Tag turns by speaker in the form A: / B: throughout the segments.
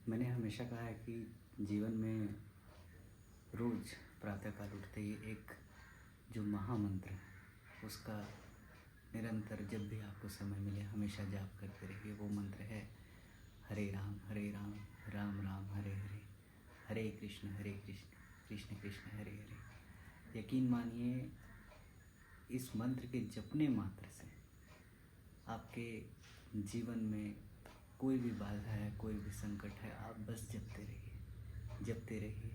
A: मैंने हमेशा कहा है कि जीवन में रोज़ प्रातःकाल उठते ही एक जो महामंत्र है उसका निरंतर जब भी आपको समय मिले हमेशा जाप करते रहिए। वो मंत्र है हरे राम राम राम हरे हरे, हरे कृष्ण कृष्ण कृष्ण हरे हरे। यकीन मानिए, इस मंत्र के जपने मात्र से आपके जीवन में कोई भी बाधा है, कोई भी संकट है, आप बस जपते रहिए।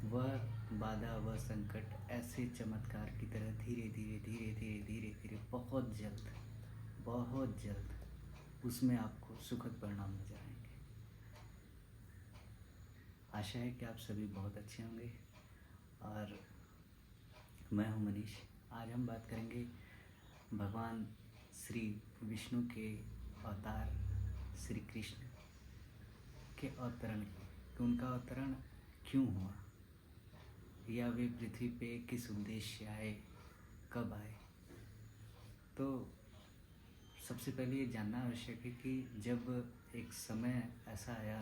A: वह बाधा, वह संकट ऐसे चमत्कार की तरह धीरे धीरे बहुत जल्द उसमें आपको सुखद परिणाम नजर आएंगे। आशा है कि आप सभी बहुत अच्छे होंगे और मैं हूं मनीष। आज हम बात करेंगे भगवान श्री विष्णु के अवतार श्री कृष्ण के अवतरण की, कि उनका अवतरण क्यों हुआ, या वे पृथ्वी पे किस उद्देश्य आए, कब आए। तो सबसे पहले ये जानना आवश्यक है कि जब एक समय ऐसा आया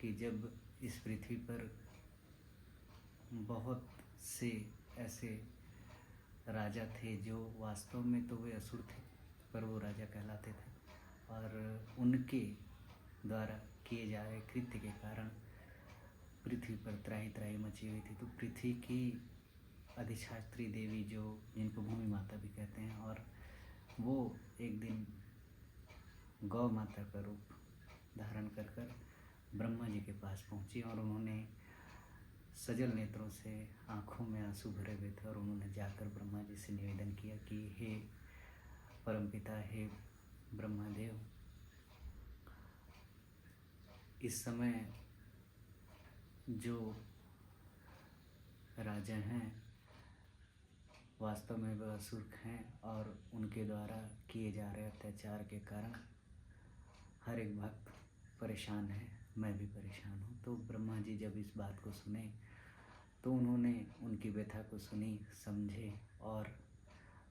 A: कि जब इस पृथ्वी पर बहुत से ऐसे राजा थे जो वास्तव में तो वे असुर थे, पर वो राजा कहलाते थे, और उनके द्वारा किए जा रहे कृत्य के कारण पृथ्वी पर त्राही त्राही मची हुई थी। तो पृथ्वी की अधिष्ठात्री देवी, जो जिनको भूमि माता भी कहते हैं, और वो एक दिन गौ माता का रूप धारण कर ब्रह्मा जी के पास पहुंची, और उन्होंने सजल नेत्रों से, आँखों में आंसू भरे हुए थे, और उन्होंने जाकर ब्रह्मा जी से निवेदन किया कि हे परमपिता, हे ब्रह्मदेव, इस समय जो राजा हैं वास्तव में वह असुर हैं, और उनके द्वारा किए जा रहे अत्याचार के कारण हर एक भक्त परेशान है, मैं भी परेशान हूँ। तो ब्रह्मा जी जब इस बात को सुने तो उन्होंने उनकी व्यथा को सुनी, समझे, और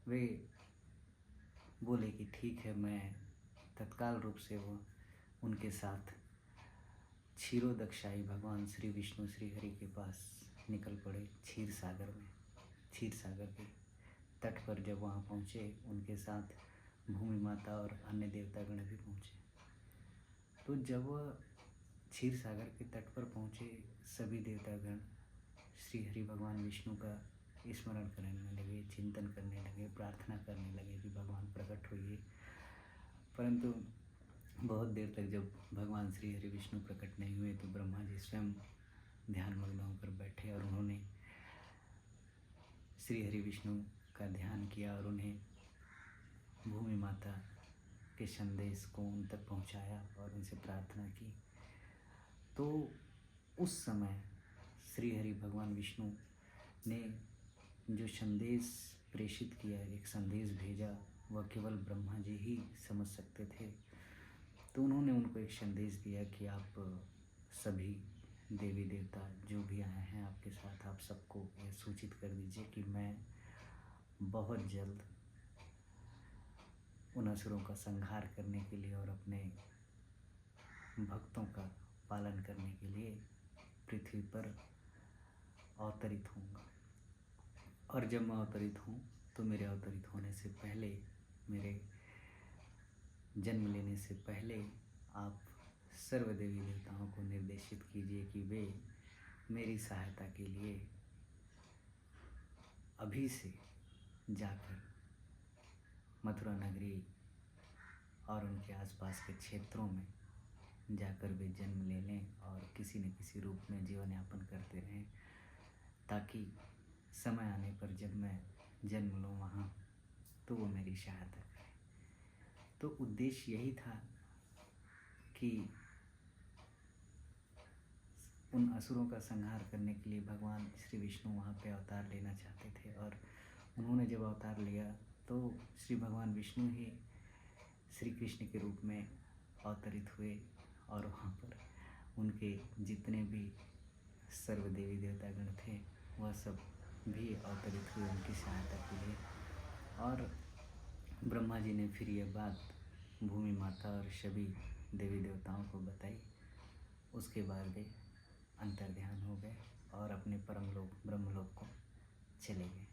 A: वे बोले कि ठीक है, मैं तत्काल रूप से वो उनके साथ क्षीरोदक्षाई भगवान श्री विष्णु श्री हरि के पास निकल पड़े। क्षीर सागर के तट पर जब वहाँ पहुँचे, उनके साथ भूमि माता और अन्य देवतागण भी पहुँचे। तो जब वह क्षीर सागर के तट पर पहुँचे, सभी देवतागण श्री हरि भगवान विष्णु का स्मरण करने लगे, चिंतन करने लगे, प्रार्थना करने लगे कि भगवान प्रकट होइए। परंतु बहुत देर तक जब भगवान श्री हरि विष्णु प्रकट नहीं हुए तो ब्रह्मा जी स्वयं ध्यान मग्न होकर बैठे, और उन्होंने श्री हरि विष्णु का ध्यान किया और उन्हें भूमि माता के संदेश को उन तक पहुंचाया और उनसे प्रार्थना की। तो उस समय श्री हरि भगवान विष्णु ने जो संदेश प्रेषित किया, एक संदेश भेजा, वह केवल ब्रह्मा जी ही समझ सकते थे। तो उन्होंने उनको एक संदेश दिया कि आप सभी देवी देवता जो भी आए हैं आपके साथ, आप सबको यह सूचित कर दीजिए कि मैं बहुत जल्द उन असुरों का संहार करने के लिए और अपने भक्तों का पालन करने के लिए पृथ्वी पर अवतरित होऊंगा। और जब मैं अवतरित हूँ तो मेरे अवतरित होने से पहले, मेरे जन्म लेने से पहले आप सर्व देवी देवताओं को निर्देशित कीजिए कि वे मेरी सहायता के लिए अभी से जाकर मथुरा नगरी और उनके आसपास के क्षेत्रों में जाकर वे जन्म ले लें और किसी न किसी रूप में जीवन यापन करते रहें, ताकि समय आने पर जब मैं जन्म लूँ वहाँ तो वो मेरी सहायता करें। तो उद्देश्य यही था कि उन असुरों का संहार करने के लिए भगवान श्री विष्णु वहाँ पे अवतार लेना चाहते थे, और उन्होंने जब अवतार लिया तो श्री भगवान विष्णु ही श्री कृष्ण के रूप में अवतरित हुए, और वहाँ पर उनके जितने भी सर्व देवी देवतागण थे वह सब भी अवतरित हुए उनकी सहायता के लिए। और ब्रह्मा जी ने फिर यह बात भूमि माता और सभी देवी देवताओं को बताई, उसके बाद वे अंतर्ध्यान हो गए और अपने परम लोक ब्रह्मलोक को चले गए।